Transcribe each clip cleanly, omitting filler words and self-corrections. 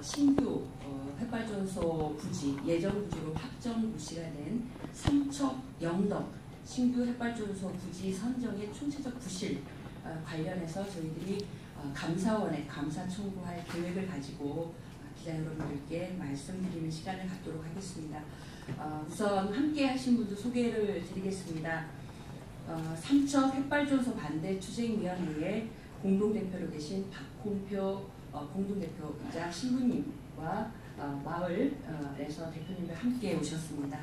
신규 햇발전소 부지, 예정부지로 확정 고시가 된 삼척 영덕 신규 햇발전소 부지 선정의 총체적 부실 관련해서 저희들이 감사원에 감사 청구할 계획을 가지고 기자 여러분들께 말씀드리는 시간을 갖도록 하겠습니다. 우선 함께 하신 분들 소개를 드리겠습니다. 삼척 햇발전소 반대 투쟁위원회의 공동대표로 계신 박홍표 공동대표이자 신부님과 마을에서 대표님들 함께 오셨습니다.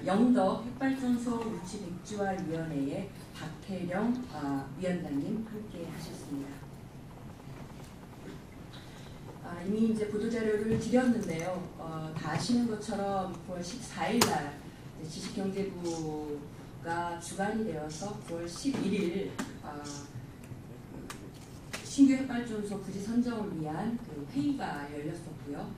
영덕 햇발전소 유치 백지화위원회의 박혜령 위원장님 함께 하셨습니다. 이미 이제 보도자료를 드렸는데요. 다 아시는 것처럼 9월 14일 날 지식경제부가 주관이 되어서 9월 11일 신규 햇발전소 부지 선정을 위한 그 회의가 열렸었고요.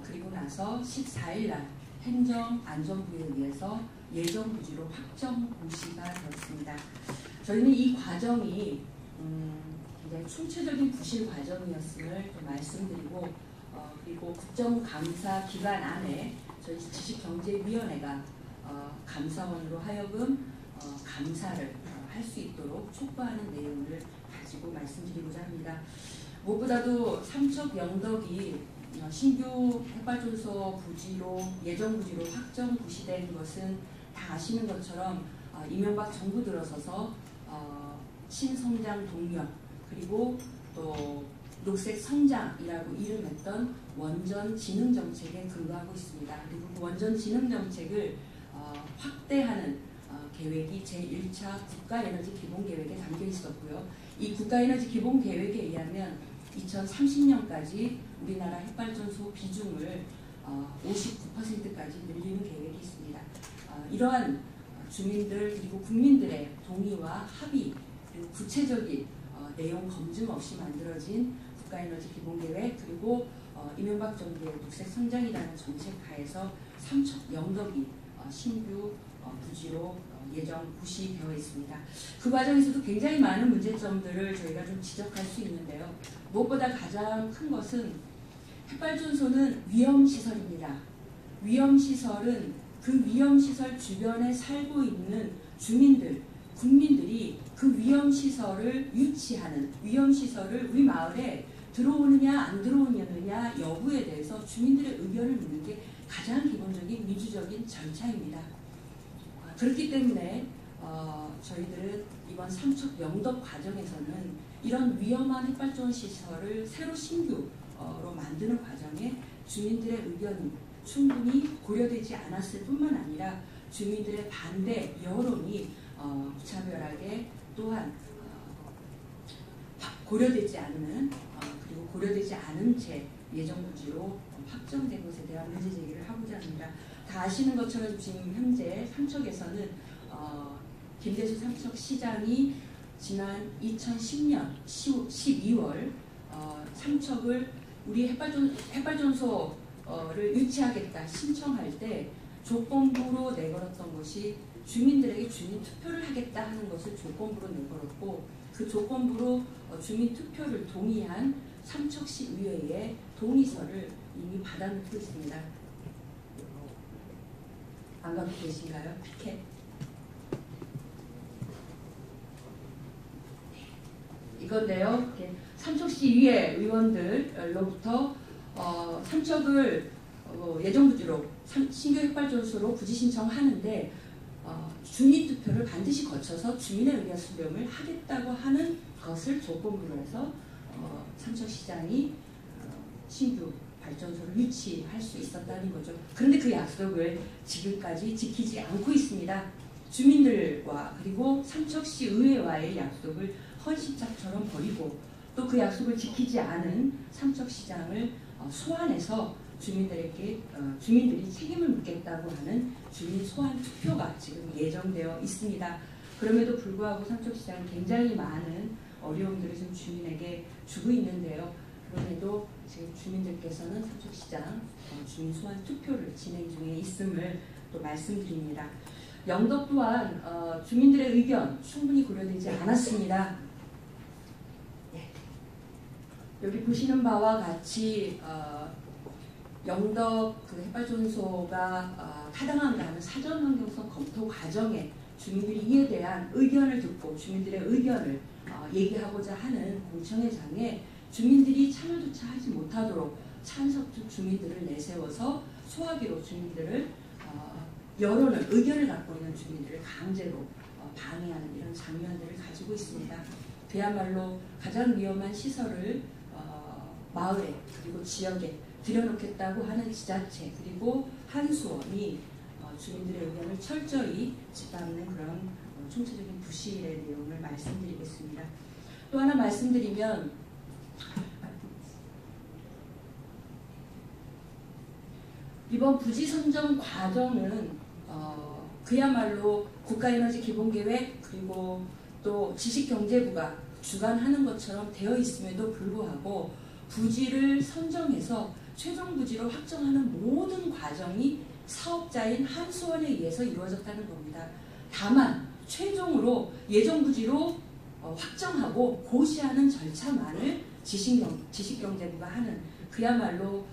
그리고 나서 14일 날 행정안전부에 의해서 예정부지로 확정 고시가 되었습니다. 저희는 이 과정이 굉장히 총체적인 부실 과정이었음을 또 말씀드리고 그리고 국정감사 기간 안에 저희 지식경제위원회가 감사원으로 하여금 감사를 할 수 있도록 촉구하는 내용을 가지고 말씀드리고자 합니다. 무엇보다도 삼척 영덕이 신규 햇발전소 부지로 예정부지로 확정 부시된 것은 다 아시는 것처럼 이명박 정부 들어서서 신성장 동력 그리고 또 녹색 성장이라고 이름했던 원전 진흥 정책에 근거하고 있습니다. 그리고 그 원전 진흥 정책을 확대하는 계획이 제1차 국가에너지 기본계획에 담겨 있었고요. 이 국가에너지 기본계획에 의하면 2030년까지 우리나라 햇발전소 비중을 59%까지 늘리는 계획이 있습니다. 이러한 주민들 그리고 국민들의 동의와 합의 그리고 구체적인 내용 검증 없이 만들어진 국가에너지 기본계획 그리고 이명박 정부의 녹색 성장이라는 정책 하에서 삼척 영덕이 신규 부지로 예정 부시되어 있습니다. 그 과정에서도 굉장히 많은 문제점들을 저희가 좀 지적할 수 있는데요. 무엇보다 가장 큰 것은 햇발전소는 위험시설입니다. 위험시설은 그 위험시설 주변에 살고 있는 주민들, 국민들이 그 위험시설을 유치하는 위험시설을 우리 마을에 들어오느냐 안 들어오느냐 여부에 대해서 주민들의 의견을 묻는 게 가장 기본적인 민주적인 절차입니다. 그렇기 때문에 저희들은 이번 삼척 영덕 과정에서는 이런 위험한 햇발전 시설을 새로 신규로 만드는 과정에 주민들의 의견이 충분히 고려되지 않았을 뿐만 아니라 주민들의 반대 여론이 무차별하게 또한 고려되지 않는 그리고 고려되지 않은 채 예정부지로 확정된 것에 대한 문제 제기를 하고자 합니다. 다 아시는 것처럼 지금 현재 삼척에서는 김대수 삼척시장이 지난 2010년 12월 삼척을 우리 햇발전소를 유치하겠다 신청할 때 조건부로 내걸었던 것이 주민들에게 주민 투표를 하겠다 하는 것을 조건부로 내걸었고 그 조건부로 주민 투표를 동의한 삼척시 의회의 동의서를 이미 받아놓고 있습니다. 안 갖고 계신가요? 피켓? 이건데요. 삼척시 의회 의원들로부터 삼척을 예정부지로 신규 햇발전소로 부지 신청하는데 주민투표를 반드시 거쳐서 주민의 의견 수렴을 하겠다고 하는 것을 조건부로 해서 삼척시장이 신규 발전소를 유치할 수 있었다는 거죠. 그런데 그 약속을 지금까지 지키지 않고 있습니다. 주민들과 그리고 삼척시 의회와의 약속을 헌신짝처럼 버리고 또 그 약속을 지키지 않은 삼척시장을 소환해서 주민들이 책임을 묻겠다고 하는 주민 소환 투표가 지금 예정되어 있습니다. 그럼에도 불구하고 삼척시장은 굉장히 많은 어려움들을 지금 주민에게 주고 있는데요. 그럼에도 지금 주민들께서는 삼척시장 주민 소환 투표를 진행 중에 있음을 또 말씀드립니다. 영덕 또한 주민들의 의견 충분히 고려되지 않았습니다. 네. 여기 보시는 바와 같이 영덕 그 햇발전소가 타당한가 하는 사전 환경성 검토 과정에 주민들이 이에 대한 의견을 듣고 주민들의 의견을 얘기하고자 하는 공청회장에 주민들이 참여조차 하지 못하도록 찬석적 주민들을 내세워서 소화기로 주민들을 여론을 의견을 갖고 있는 주민들을 강제로 방해하는 이런 장면들을 가지고 있습니다. 그야말로 가장 위험한 시설을 마을에 그리고 지역에 들여놓겠다고 하는 지자체 그리고 한수원이 주민들의 의견을 철저히 짓밟는 그런 총체적인 부실의 내용을 말씀드리겠습니다. 또 하나 말씀드리면 이번 부지 선정 과정은 그야말로 국가에너지 기본계획 그리고 또 지식경제부가 주관하는 것처럼 되어 있음에도 불구하고 부지를 선정해서 최종 부지로 확정하는 모든 과정이 사업자인 한수원에 의해서 이루어졌다는 겁니다. 다만 최종으로 예정 부지로 확정하고 고시하는 절차만을 지식경제부가 하는 그야말로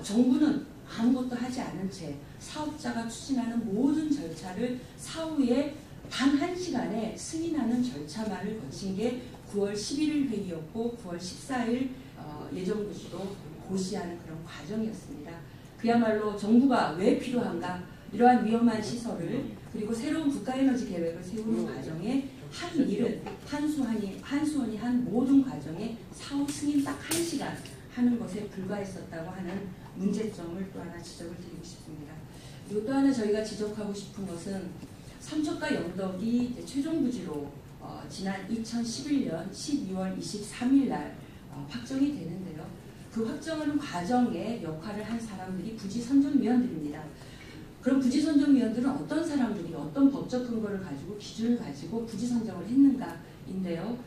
정부는 아무것도 하지 않은 채 사업자가 추진하는 모든 절차를 사후에 단 1시간에 승인하는 절차만을 거친 게 9월 11일 회의였고 9월 14일 예정부지로 고시하는 그런 과정이었습니다. 그야말로 정부가 왜 필요한가 이러한 위험한 시설을 그리고 새로운 국가에너지 계획을 세우는 과정에 한 일은 한수원이 한 모든 과정에 사후 승인 딱 1시간 하는 것에 불과했었다고 하는 문제점을 또 하나 지적을 드리고 싶습니다. 그리고 또 하나 저희가 지적하고 싶은 것은 삼척과 영덕이 최종 부지로 지난 2011년 12월 23일 날 확정이 되는데요. 그 확정하는 과정에 역할을 한 사람들이 부지선정위원들입니다. 그럼 부지선정위원들은 어떤 사람들이 어떤 법적 근거를 가지고 기준을 가지고 부지선정을 했는가인데요.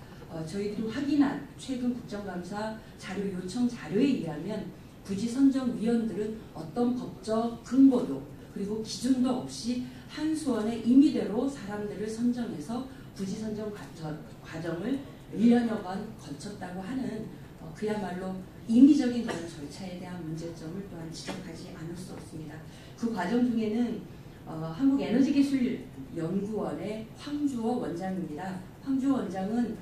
저희도 확인한 최근 국정감사 자료 요청 자료에 의하면 부지선정위원들은 어떤 법적 근거도 그리고 기준도 없이 한수원의 임의대로 사람들을 선정해서 부지선정 과정을 1년여간 거쳤다고 하는 그야말로 임의적인 그런 절차에 대한 문제점을 또한 지적하지 않을 수 없습니다. 그 과정 중에는 한국에너지기술연구원의 황주호 원장입니다. 황주호 원장은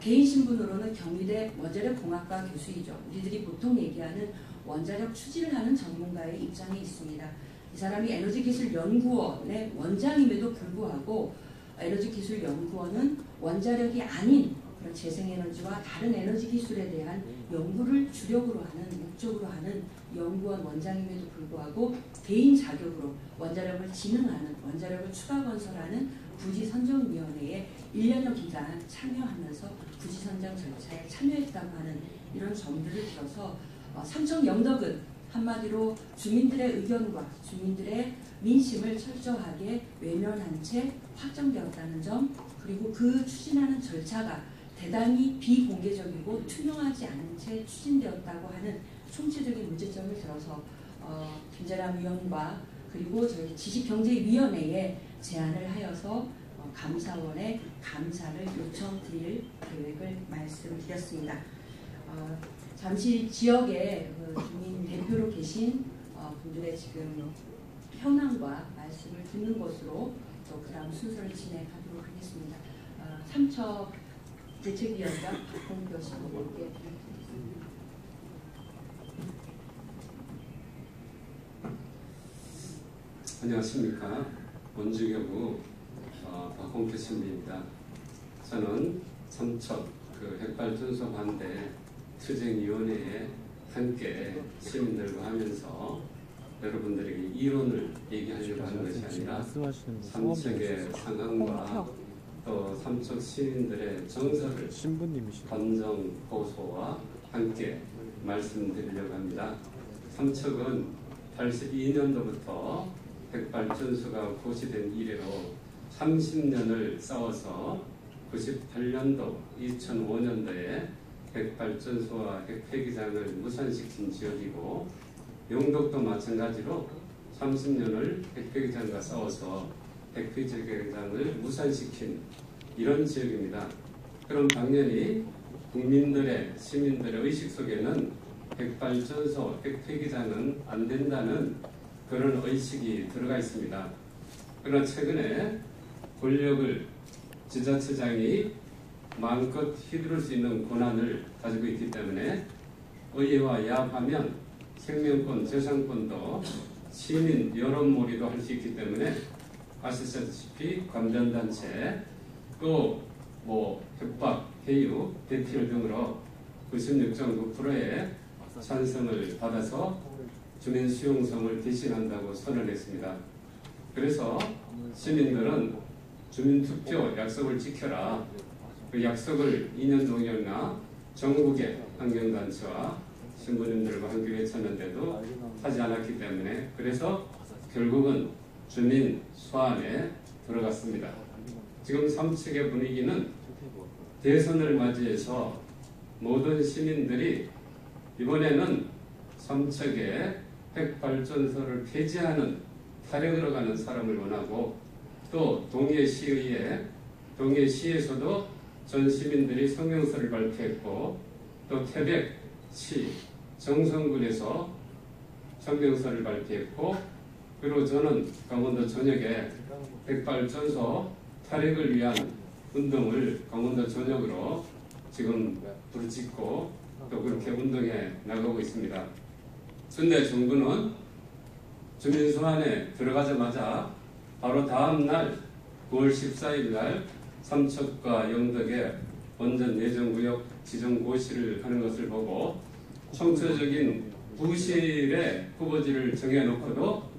개인 신분으로는 경희대 원자력공학과 교수이죠. 우리들이 보통 얘기하는 원자력 추진을 하는 전문가의 입장에 있습니다. 이 사람이 에너지기술연구원의 원장임에도 불구하고 에너지기술연구원은 원자력이 아닌 그런 재생에너지와 다른 에너지 기술에 대한 연구를 주력으로 하는 목적으로 하는 연구원 원장임에도 불구하고 개인 자격으로 원자력을 진흥하는 원자력을 추가 건설하는 부지선정위원회에 1년여 기간 참여하면서 부지선정 절차에 참여했다고 하는 이런 점들을 들어서 삼척 영덕은 한마디로 주민들의 의견과 주민들의 민심을 철저하게 외면한 채 확정되었다는 점 그리고 그 추진하는 절차가 대단히 비공개적이고 투명하지 않은 채 추진되었다고 하는 총체적인 문제점을 들어서 김재남 위원과 그리고 저희 지식경제위원회에 제안을 하여서 감사원에 감사를 요청드릴 계획을 말씀드렸습니다. 잠시 지역에 주민 대표로 계신 분들의 지금 현황과 말씀을 듣는 것으로 또 그 다음 순서를 진행하도록 하겠습니다. 삼척 대책위원장 박홍표 씨께 안녕하십니까. 원주교구 박홍표 씨입니다. 저는 삼척 핵발전소 반대 투쟁위원회에 함께 시민들과 하면서 여러분들에게 이론을 얘기하려고 하는 것이 아니라 삼척의 상황과 또 삼척 시민들의 정서를 감정 고소와 함께 말씀드리려고 합니다. 삼척은 82년도부터 핵발전소가 고시된 이래로 30년을 싸워서 98년도, 2005년도에 핵발전소와 핵폐기장을 무산시킨 지역이고 영덕도 마찬가지로 30년을 핵폐기장과 싸워서 핵폐기장을 무산시킨 이런 지역입니다. 그럼 당연히 국민들의 시민들의 의식 속에는 핵발전소, 핵폐기자는 안 된다는 그런 의식이 들어가 있습니다. 그러나 최근에 권력을 지자체장이 마음껏 휘두를 수 있는 권한을 가지고 있기 때문에 의회와 야합하면 생명권, 재산권도 시민 여론몰이도 할 수 있기 때문에 아시다시피 관련단체 또 협박, 회유, 대필 등으로 96.9%의 찬성을 받아서 주민 수용성을 개시한다고 선언했습니다. 그래서 시민들은 주민투표 약속을 지켜라. 그 약속을 2년 동안이나 전국의 환경단체와 신부님들과 함께 외쳤는데도 하지 않았기 때문에 그래서 결국은 주민 소환에 들어갔습니다. 지금 삼척의 분위기는 대선을 맞이해서 모든 시민들이 이번에는 삼척의 핵발전소를 폐지하는 타령으로 가는 사람을 원하고 또 동해시에서도 전 시민들이 성명서를 발표했고 또 태백시 정선군에서 성명서를 발표했고 그리고 저는 강원도 전역에 핵발전소 탈핵을 위한 운동을 강원도 전역으로 지금 부르짖고 또 그렇게 운동에 나가고 있습니다. 그런데 정부는 주민 소환에 들어가자마자 바로 다음 날 9월 14일 날 삼척과 영덕에 원전 예정구역 지정 고시를 하는 것을 보고 총체적인 부실의 후보지를 정해놓고도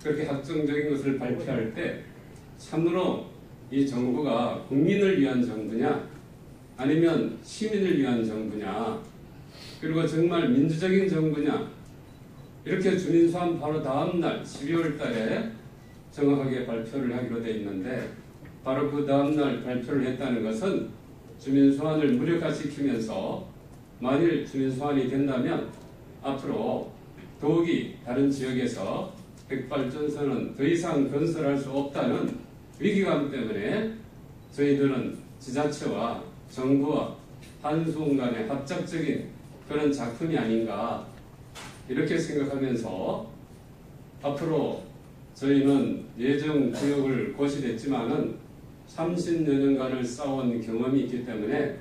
그렇게 확정적인 것을 발표할 때 참으로 이 정부가 국민을 위한 정부냐 아니면 시민을 위한 정부냐 그리고 정말 민주적인 정부냐 이렇게 주민소환 바로 다음 날 12월 달에 정확하게 발표를 하기로 되어 있는데 바로 그 다음 날 발표를 했다는 것은 주민소환을 무력화시키면서 만일 주민소환이 된다면 앞으로 더욱이 다른 지역에서 핵발전소는 더 이상 건설할 수 없다는 위기감 때문에 저희들은 지자체와 정부와 한순간의 합작적인 그런 작품이 아닌가 이렇게 생각하면서 앞으로 저희는 예정구역을 고시했지만은 30여 년간을 쌓아온 경험이 있기 때문에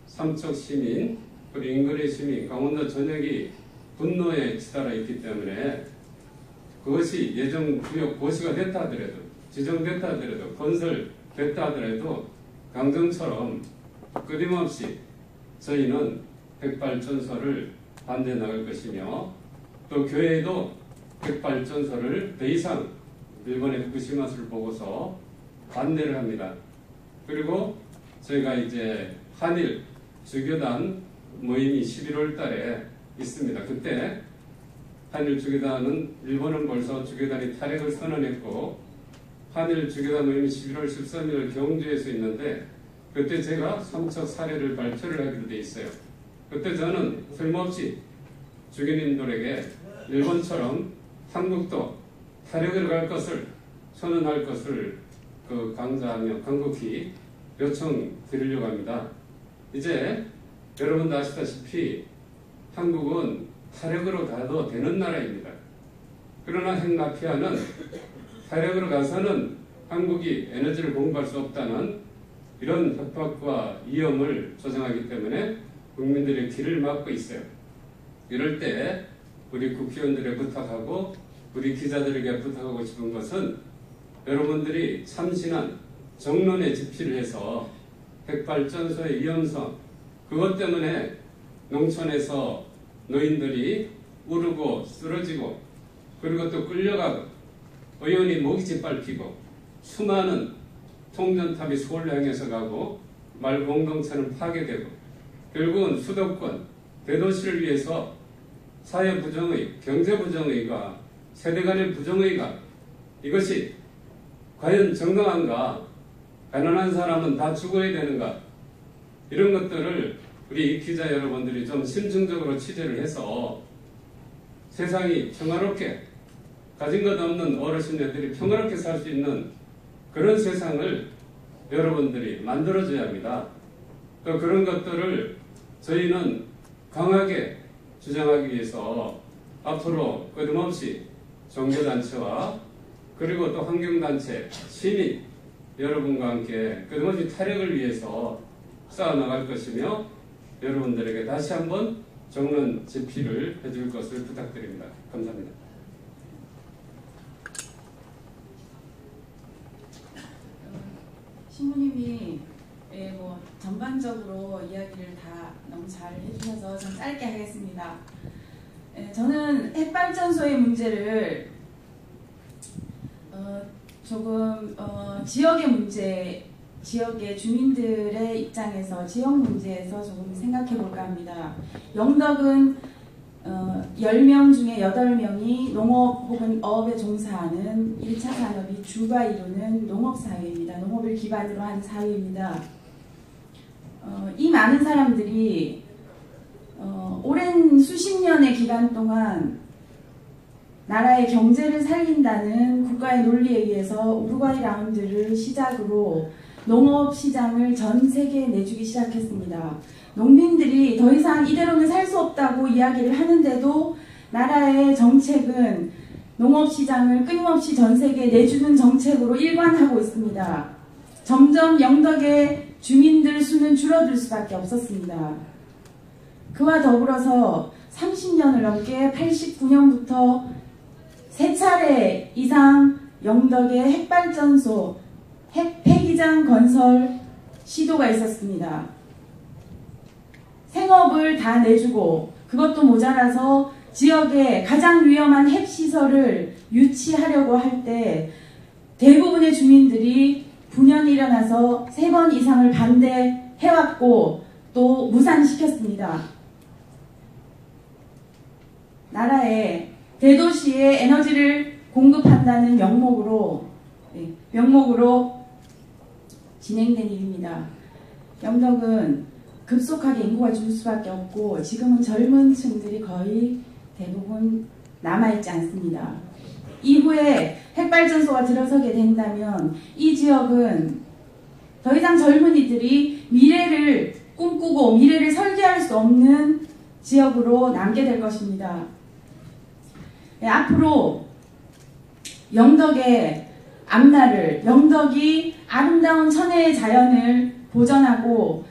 삼척 시민 그리고 인근의 시민 강원도 전역이 분노에 치달아 있기 때문에 그것이 예정구역 고시가 됐다 하더라도 지정됐다 하더라도 건설됐다 하더라도 강정처럼 끊임없이 저희는 핵발전소를 반대해 나갈 것이며 또 교회도 핵발전소를 더 이상 일본의 후쿠시마를 보고서 반대를 합니다. 그리고 저희가 이제 한일 주교단 모임이 11월 달에 있습니다. 그때 한일 주교단은 일본은 벌써 주교단이 탈핵을 선언했고 한일 주교단 모임이 11월 13일 경주에서 있는데 그때 제가 삼척 사례를 발표를 하기로 돼 있어요. 그때 저는 틀림없이 주교님들에게 일본처럼 한국도 탈핵을 갈 것을 선언할 것을 강조하며 간곡히 요청드리려고 합니다. 이제 여러분도 아시다시피 한국은 탈핵으로 가도 되는 나라입니다. 그러나 핵마피아는 탈핵으로 가서는 한국이 에너지를 공부할 수 없다는 이런 협박과 위험을 조장하기 때문에 국민들의 길을 막고 있어요. 이럴 때 우리 국회의원들에 부탁하고 우리 기자들에게 부탁하고 싶은 것은 여러분들이 참신한 정론에 집필을 해서 핵발전소의 위험성 그것 때문에 농촌에서 노인들이 우르고 쓰러지고 그리고 또 끌려가고 의원이 목이 짓밟히고 수많은 통전탑이 서울로 향해서 가고 마을 공동체는 파괴되고 결국은 수도권 대도시를 위해서 사회 부정의, 경제 부정의가 세대 간의 부정의가 이것이 과연 정당한가? 가난한 사람은 다 죽어야 되는가? 이런 것들을 우리 기자 여러분들이 좀 심층적으로 취재를 해서 세상이 평화롭게 가진 것 없는 어르신들이 평화롭게 살 수 있는 그런 세상을 여러분들이 만들어줘야 합니다. 또 그런 것들을 저희는 강하게 주장하기 위해서 앞으로 끊임없이 종교단체와 그리고 또 환경단체, 시민 여러분과 함께 끊임없이 타력을 위해서 쌓아나갈 것이며 여러분들에게 다시 한번 정론 집필을 해줄 것을 부탁드립니다. 감사합니다. 신부님이 뭐 전반적으로 이야기를 다 너무 잘 해주셔서 좀 짧게 하겠습니다. 저는 핵발전소의 문제를 조금 지역의 문제, 지역의 주민들의 입장에서 지역 문제에서 조금 생각해 볼까 합니다. 영덕은 10명 중에 8명이 농업 혹은 어업에 종사하는 1차 산업이 주가 이루는 농업사회입니다. 농업을 기반으로 한 사회입니다. 이 많은 사람들이 오랜 수십 년의 기간 동안 나라의 경제를 살린다는 국가의 논리에 의해서 우루과이 라운드를 시작으로 농업 시장을 전 세계에 내주기 시작했습니다. 농민들이 더 이상 이대로는 살 수 없다고 이야기를 하는데도 나라의 정책은 농업 시장을 끊임없이 전 세계에 내주는 정책으로 일관하고 있습니다. 점점 영덕의 주민들 수는 줄어들 수밖에 없었습니다. 그와 더불어서 30년을 넘게 89년부터 3차례 이상 영덕의 핵발전소, 폐기장 건설 시도가 있었습니다. 생업을 다 내주고 그것도 모자라서 지역의 가장 위험한 핵시설을 유치하려고 할 때 대부분의 주민들이 분연이 일어나서 3번 이상을 반대해왔고 또 무산시켰습니다. 나라에 대도시에 에너지를 공급한다는 명목으로 진행된 일입니다. 영덕은 급속하게 인구가 줄 수밖에 없고 지금은 젊은 층들이 거의 대부분 남아있지 않습니다. 이후에 핵발전소가 들어서게 된다면 이 지역은 더 이상 젊은이들이 미래를 꿈꾸고 미래를 설계할 수 없는 지역으로 남게 될 것입니다. 앞으로 영덕의 앞날을, 영덕이 아름다운 천혜의 자연을 보전하고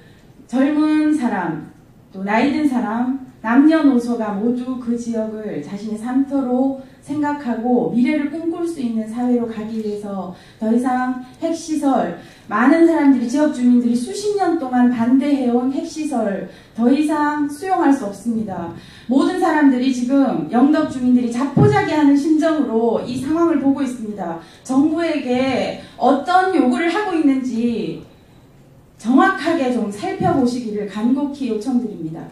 젊은 사람, 또 나이 든 사람, 남녀노소가 모두 그 지역을 자신의 삶터로 생각하고 미래를 꿈꿀 수 있는 사회로 가기 위해서 더 이상 핵시설, 많은 사람들이, 지역 주민들이 수십 년 동안 반대해온 핵시설 더 이상 수용할 수 없습니다. 모든 사람들이 지금 영덕 주민들이 자포자기하는 심정으로 이 상황을 보고 있습니다. 정부에게 어떤 요구를 하고 있는지 정확하게 좀 살펴보시기를 간곡히 요청드립니다.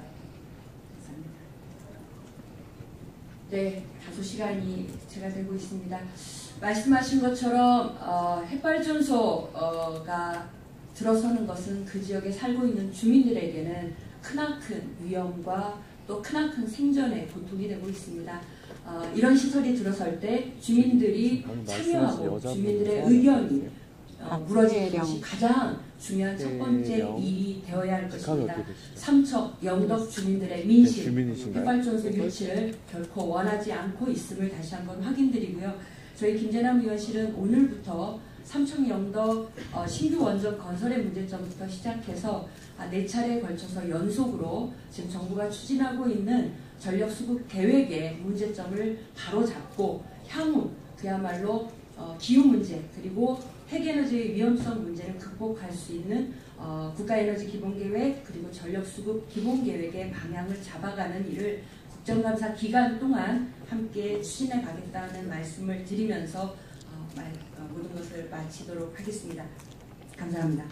네, 다소 시간이 제가 되고 있습니다. 말씀하신 것처럼 핵발전소가 들어서는 것은 그 지역에 살고 있는 주민들에게는 크나큰 위험과 또 크나큰 생존의 고통이 되고 있습니다. 이런 시설이 들어설 때 주민들이 참여하고 주민들의 의견이 물어지는 것이 가장 중요한 첫 번째 일이 되어야 할 것입니다. 삼척, 영덕 주민들의 민심, 핵발전소 유치를 결코 원하지 않고 있음을 다시 한번 확인드리고요. 저희 김재남 의원실은 오늘부터 삼척, 영덕 신규 원전 건설의 문제점부터 시작해서 4차례에 걸쳐서 연속으로 지금 정부가 추진하고 있는 전력수급 계획의 문제점을 바로잡고 향후 그야말로 기후 문제 그리고 핵에너지의 위험성 문제를 극복할 수 있는 국가에너지 기본계획 그리고 전력수급 기본계획의 방향을 잡아가는 일을 국정감사 기간 동안 함께 추진해 가겠다는 말씀을 드리면서 모든 것을 마치도록 하겠습니다. 감사합니다.